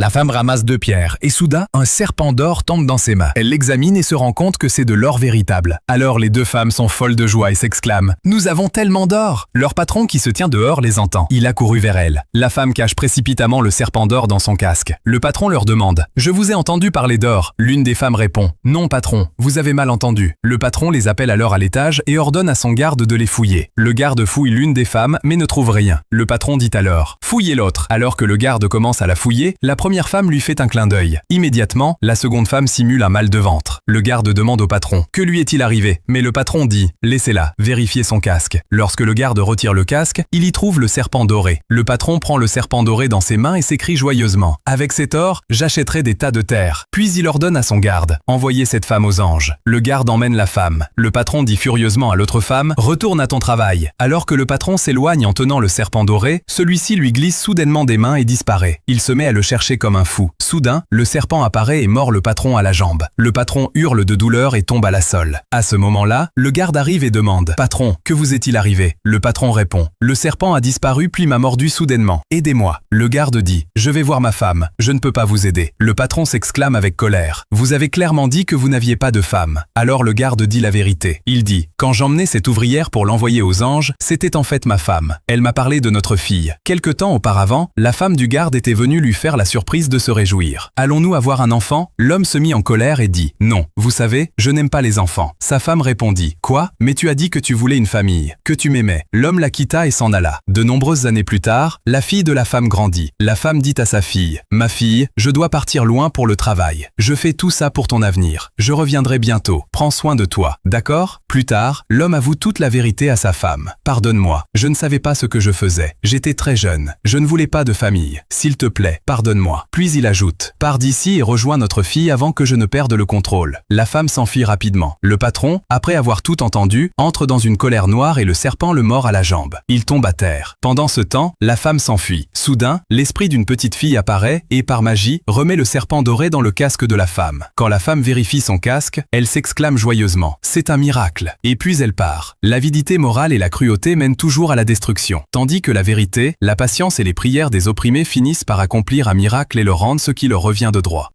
La femme ramasse 2 pierres et soudain, un serpent d'or tombe dans ses mains. Elle l'examine et se rend compte que c'est de l'or véritable. Alors les 2 femmes sont folles de joie et s'exclament « Nous avons tellement d'or !» Leur patron qui se tient dehors les entend. Il a couru vers elle. La femme cache précipitamment le serpent d'or dans son casque. Le patron leur demande « Je vous ai entendu parler d'or ?» L'une des femmes répond « Non patron, vous avez mal entendu. » Le patron les appelle alors à l'étage et ordonne à son garde de les fouiller. Le garde fouille l'une des femmes mais ne trouve rien. Le patron dit alors « Fouillez l'autre !» Alors que le garde commence à la fouiller, la première femme lui fait un clin d'œil. Immédiatement, la seconde femme simule un mal de ventre. Le garde demande au patron « Que lui est-il arrivé ?» Mais le patron dit « Laissez-la, vérifiez son casque. » Lorsque le garde retire le casque, il y trouve le serpent doré. Le patron prend le serpent doré dans ses mains et s'écrie joyeusement « Avec cet or, j'achèterai des tas de terre. » Puis il ordonne à son garde « Envoyez cette femme aux anges. » Le garde emmène la femme. Le patron dit furieusement à l'autre femme « Retourne à ton travail. » Alors que le patron s'éloigne en tenant le serpent doré, celui-ci lui glisse soudainement des mains et disparaît. Il se met à le chercher comme un fou. Soudain, le serpent apparaît et mord le patron à la jambe. Le patron hurle de douleur et tombe à la sole. À ce moment-là, le garde arrive et demande « Patron, que vous est-il arrivé ?» Le patron répond « Le serpent a disparu puis m'a mordu soudainement. Aidez-moi. » Le garde dit « Je vais voir ma femme. Je ne peux pas vous aider. » Le patron s'exclame avec colère « Vous avez clairement dit que vous n'aviez pas de femme. » Alors le garde dit la vérité. Il dit « Quand j'emmenais cette ouvrière pour l'envoyer aux anges, c'était en fait ma femme. Elle m'a parlé de notre fille. Quelque temps auparavant, la femme du garde était venue lui faire la surprise de se réjouir. « Allons-nous avoir un enfant ?» L'homme se mit en colère et dit « Non, vous savez, je n'aime pas les enfants. » Sa femme répondit « Quoi ? Mais tu as dit que tu voulais une famille, que tu m'aimais. » L'homme la quitta et s'en alla. De nombreuses années plus tard, la fille de la femme grandit. La femme dit à sa fille « Ma fille, je dois partir loin pour le travail. Je fais tout ça pour ton avenir. Je reviendrai bientôt. Prends soin de toi. D'accord ? » Plus tard, l'homme avoue toute la vérité à sa femme. « Pardonne-moi, je ne savais pas ce que je faisais. J'étais très jeune. Je ne voulais pas de famille. S'il te plaît, pardonne-moi. » Puis il ajoute « Pars d'ici et rejoins notre fille avant que je ne perde le contrôle. » La femme s'enfuit rapidement. Le patron, après avoir tout entendu, entre dans une colère noire et le serpent le mord à la jambe. Il tombe à terre. Pendant ce temps, la femme s'enfuit. Soudain, l'esprit d'une petite fille apparaît et, par magie, remet le serpent doré dans le casque de la femme. Quand la femme vérifie son casque, elle s'exclame joyeusement « C'est un miracle !» Et puis elle part. L'avidité morale et la cruauté mènent toujours à la destruction, tandis que la vérité, la patience et les prières des opprimés finissent par accomplir un miracle et leur rendre ce qui leur revient de droit.